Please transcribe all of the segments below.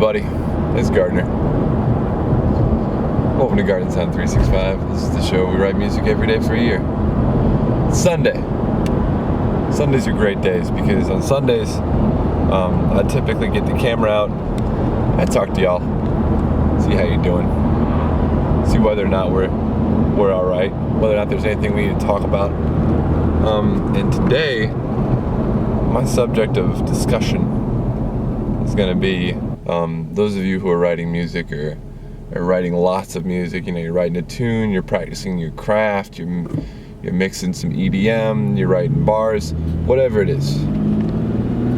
everybody, it's Gardner. Welcome to GARDNSOUND 365. This is the show we write music every day for a year. It's Sunday. Sundays are great days because on Sundays, I typically get the camera out. I talk to y'all, see how you're doing, see whether or not we're all right, whether or not there's anything we need to talk about. And today, my subject of discussion is going to be those of you who are writing music or writing lots of music. You know, you're writing a tune, you're practicing your craft, you're mixing some EDM, you're writing bars, whatever it is,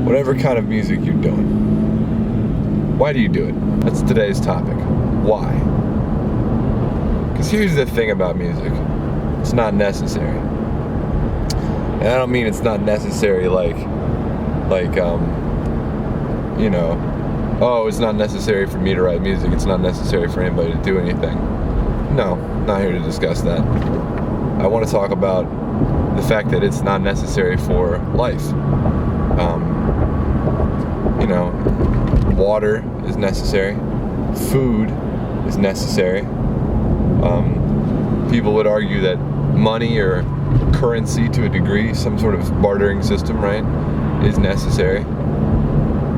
whatever kind of music you're doing. Why do you do it? That's today's topic. Why? Because here's the thing about music. It's not necessary. And I don't mean it's not necessary like oh, it's not necessary for me to write music, it's not necessary for anybody to do anything. No, not here to discuss that. I want to talk about the fact that it's not necessary for life. Water is necessary. Food is necessary. People would argue that money or currency to a degree, some sort of bartering system, right, is necessary.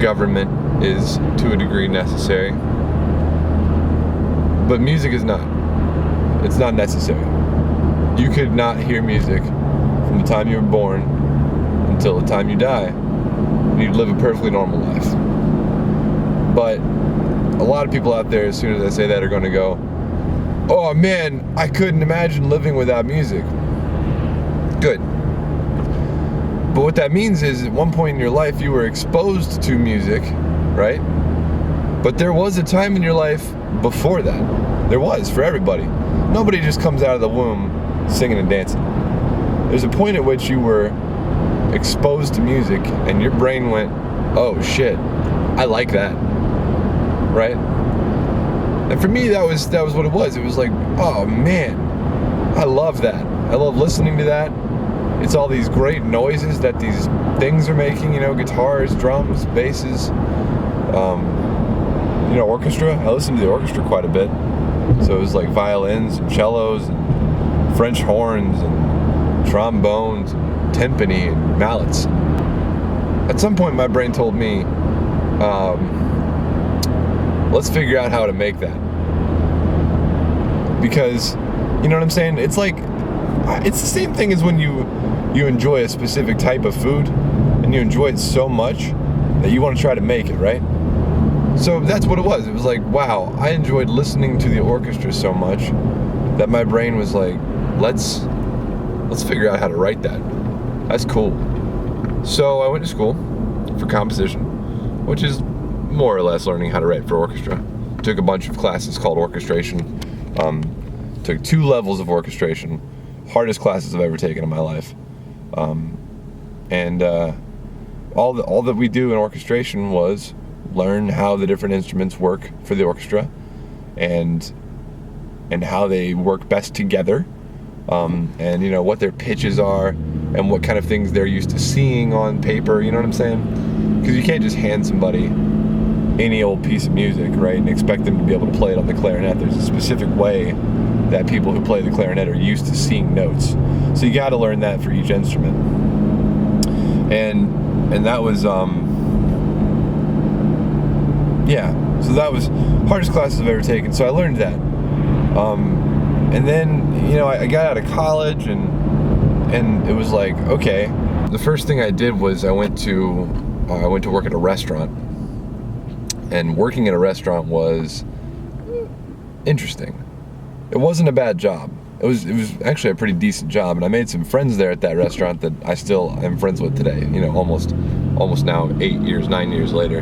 Government is to a degree necessary. But music is not. It's not necessary. You could not hear music from the time you were born until the time you die, and you'd live a perfectly normal life. But a lot of people out there, as soon as I say that, are going to go, oh man, I couldn't imagine living without music. Good. But what that means is at one point in your life you were exposed to music, right? But there was a time in your life before that. There was, for everybody. Nobody just comes out of the womb singing and dancing. There's a point at which you were exposed to music and your brain went, oh shit, I like that, right? And for me that was what it was. It was like, oh man, I love that. I love listening to that. It's all these great noises that these things are making, guitars, drums, basses, orchestra. I listened to the orchestra quite a bit. So it was like violins and cellos and French horns and trombones and timpani and mallets. At some point my brain told me, let's figure out how to make that. Because, you know what I'm saying? It's like, it's the same thing as when you enjoy a specific type of food and you enjoy it so much that you want to try to make it, right? So that's what it was. It was like, wow, I enjoyed listening to the orchestra so much that my brain was like, let's figure out how to write that. That's cool. So I went to school for composition, which is more or less learning how to write for orchestra. Took a bunch of classes called orchestration. Took 2 levels of orchestration. Hardest classes I've ever taken in my life. All that we do in orchestration was learn how the different instruments work for the orchestra and how they work best together, and what their pitches are and what kind of things they're used to seeing on paper, you know what I'm saying? Because you can't just hand somebody any old piece of music, right, and expect them to be able to play it on the clarinet. There's a specific way that people who play the clarinet are used to seeing notes. So you got to learn that for each instrument. And that was so that was hardest classes I've ever taken. So I learned that. And then, I got out of college and it was like, okay. The first thing I did was I went to work at a restaurant. And working at a restaurant was interesting. It wasn't a bad job. It was actually a pretty decent job, and I made some friends there at that restaurant that I still am friends with today. Almost now 9 years later,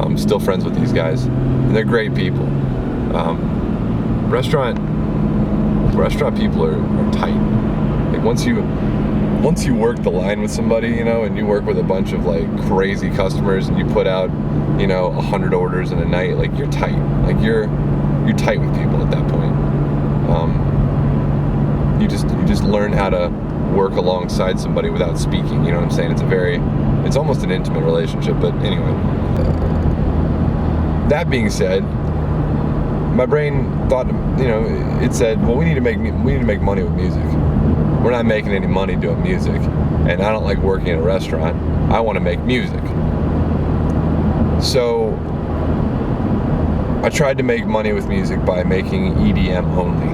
I'm still friends with these guys, and they're great people. Restaurant people are tight. Like once you work the line with somebody, and you work with a bunch of like crazy customers, and you put out 100 orders in a night, like you're tight. Like you're tight with people at that point. You just learn how to work alongside somebody without speaking. You know what I'm saying? It's almost an intimate relationship. But anyway, that being said, my brain thought, it said, well, we need to make money with music. We're not making any money doing music, and I don't like working in a restaurant. I want to make music. So I tried to make money with music by making EDM only,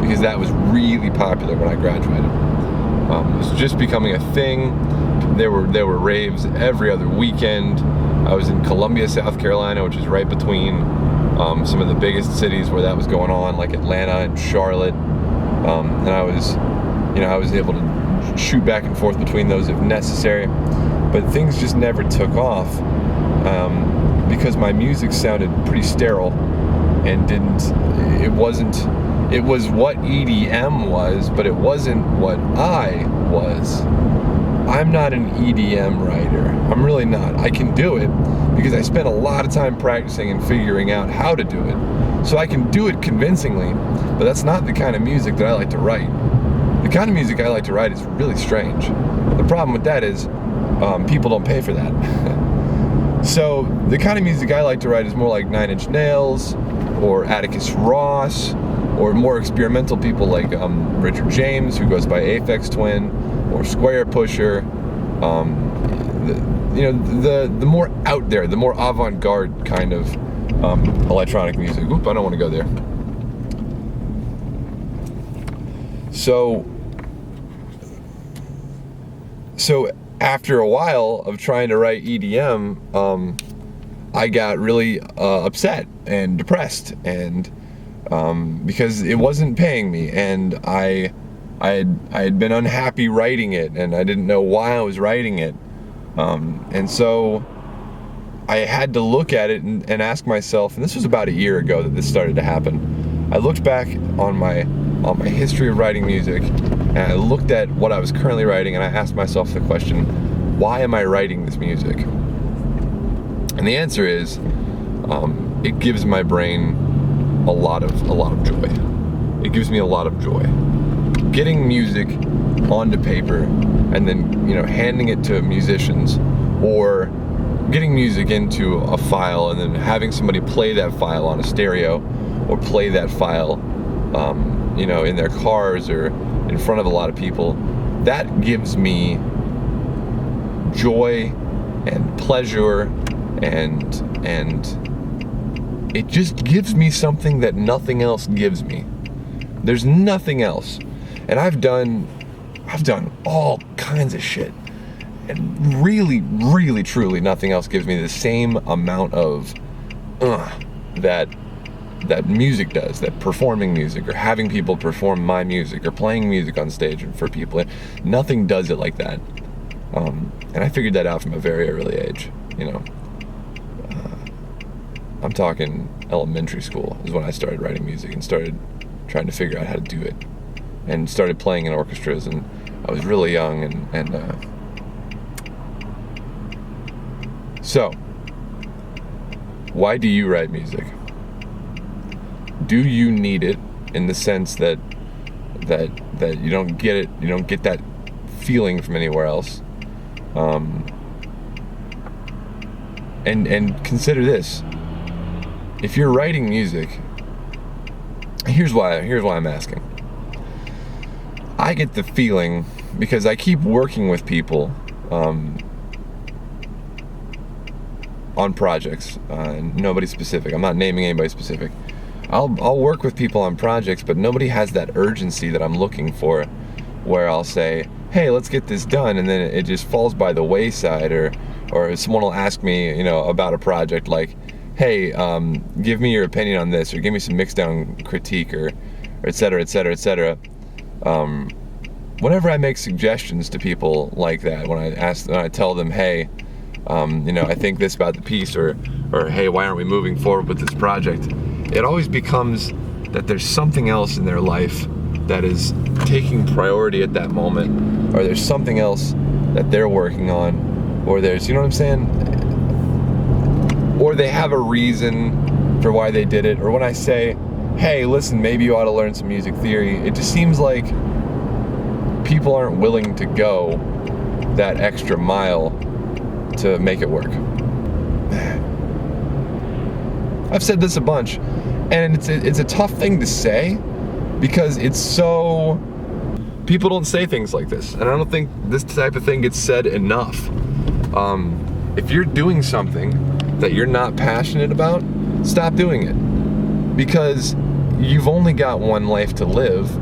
because that was really popular when I graduated. It was just becoming a thing. There were raves every other weekend. I was in Columbia, South Carolina, which is right between some of the biggest cities where that was going on, like Atlanta and Charlotte. And I was able to shoot back and forth between those if necessary. But things just never took off because my music sounded pretty sterile and it was what EDM was, but it wasn't what I was. I'm not an EDM writer. I'm really not. I can do it because I spent a lot of time practicing and figuring out how to do it. So I can do it convincingly, but that's not the kind of music that I like to write. The kind of music I like to write is really strange. The problem with that is people don't pay for that. So the kind of music I like to write is more like 9 Inch Nails or Atticus Ross, or more experimental people like Richard James, who goes by Aphex Twin, or Square Pusher. The more out there, the more avant-garde kind of electronic music. Oop, I don't want to go there. So after a while of trying to write EDM, I got really upset and depressed, and because it wasn't paying me, and I had been unhappy writing it, and I didn't know why I was writing it, and so I had to look at it and ask myself, and this was about a year ago that this started to happen. I looked back on my history of writing music, and I looked at what I was currently writing, and I asked myself the question, why am I writing this music? And the answer is, it gives my brain a lot of joy. It gives me a lot of joy. Getting music onto paper and then, handing it to musicians, or getting music into a file and then having somebody play that file on a stereo, or play that file, in their cars or in front of a lot of people, that gives me joy and pleasure, and it just gives me something that nothing else gives me. There's nothing else. And I've done all kinds of shit, and really, really, truly nothing else gives me the same amount of that music does, that performing music, or having people perform my music, or playing music on stage for people. Nothing does it like that. And I figured that out from a very early age. I'm talking elementary school is when I started writing music and started trying to figure out how to do it, and started playing in orchestras, and I was really young, and so why do you write music? Do you need it, in the sense that you don't get it, you don't get that feeling from anywhere else? And consider this: if you're writing music, here's why I'm asking. I get the feeling, because I keep working with people on projects, nobody specific. I'm not naming anybody specific. I'll work with people on projects, but nobody has that urgency that I'm looking for, where I'll say, hey, let's get this done, and then it just falls by the wayside, or someone will ask me, about a project, like, hey, give me your opinion on this, or give me some mixdown critique, or et cetera, et cetera, et cetera. Whenever I make suggestions to people like that, when I tell them, hey, I think this about the piece, or hey, why aren't we moving forward with this project? It always becomes that there's something else in their life that is taking priority at that moment, or there's something else that they're working on, or there's, you know what I'm saying? Or they have a reason for why they did it. Or when I say, hey, listen, maybe you ought to learn some music theory, it just seems like people aren't willing to go that extra mile to make it work. I've said this a bunch, and it's a tough thing to say because it's so, people don't say things like this, and I don't think this type of thing gets said enough. If you're doing something that you're not passionate about, stop doing it, because you've only got one life to live,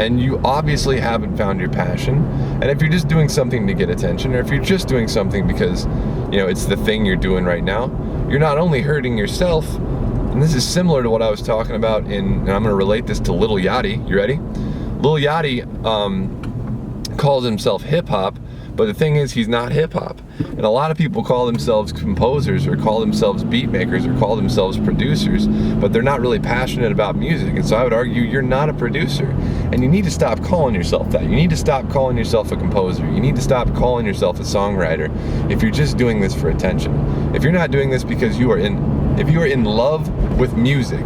and you obviously haven't found your passion. And if you're just doing something to get attention, or if you're just doing something because, you know, it's the thing you're doing right now, you're not only hurting yourself, and this is similar to what I was talking about and I'm gonna relate this to Lil Yachty. You ready? Lil Yachty calls himself hip-hop, but the thing is, he's not hip-hop. And a lot of people call themselves composers, or call themselves beat makers, or call themselves producers, but they're not really passionate about music. And so I would argue you're not a producer. And you need to stop calling yourself that. You need to stop calling yourself a composer. You need to stop calling yourself a songwriter if you're just doing this for attention. If you're not doing this because if you are in love with music,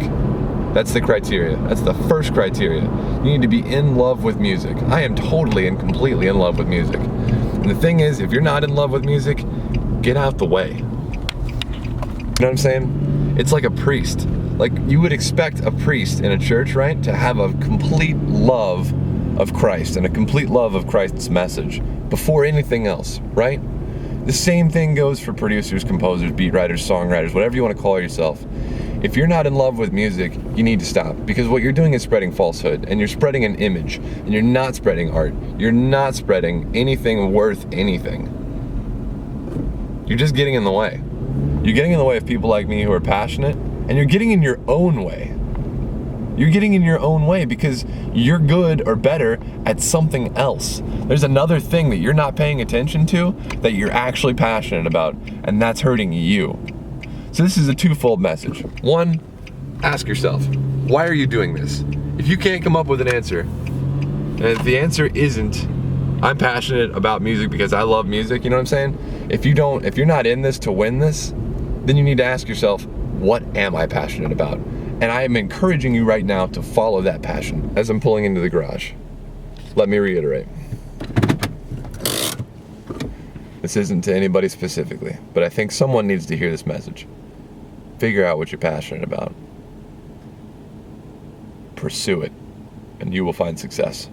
that's the criteria. That's the first criteria. You need to be in love with music. I am totally and completely in love with music. And the thing is, if you're not in love with music, get out the way. You know what I'm saying? It's like a priest. Like, you would expect a priest in a church, right, to have a complete love of Christ and a complete love of Christ's message before anything else, right? The same thing goes for producers, composers, beat writers, songwriters, whatever you want to call yourself. If you're not in love with music, you need to stop, because what you're doing is spreading falsehood, and you're spreading an image, and you're not spreading art. You're not spreading anything worth anything. You're just getting in the way. You're getting in the way of people like me who are passionate, and you're getting in your own way. You're getting in your own way because you're good or better at something else. There's another thing that you're not paying attention to that you're actually passionate about, and that's hurting you. So this is a twofold message. One, ask yourself, why are you doing this? If you can't come up with an answer, and if the answer isn't, I'm passionate about music because I love music, you know what I'm saying? If you're not in this to win this, then you need to ask yourself, what am I passionate about? And I am encouraging you right now to follow that passion. As I'm pulling into the garage, let me reiterate. This isn't to anybody specifically, but I think someone needs to hear this message. Figure out what you're passionate about. Pursue it, and you will find success.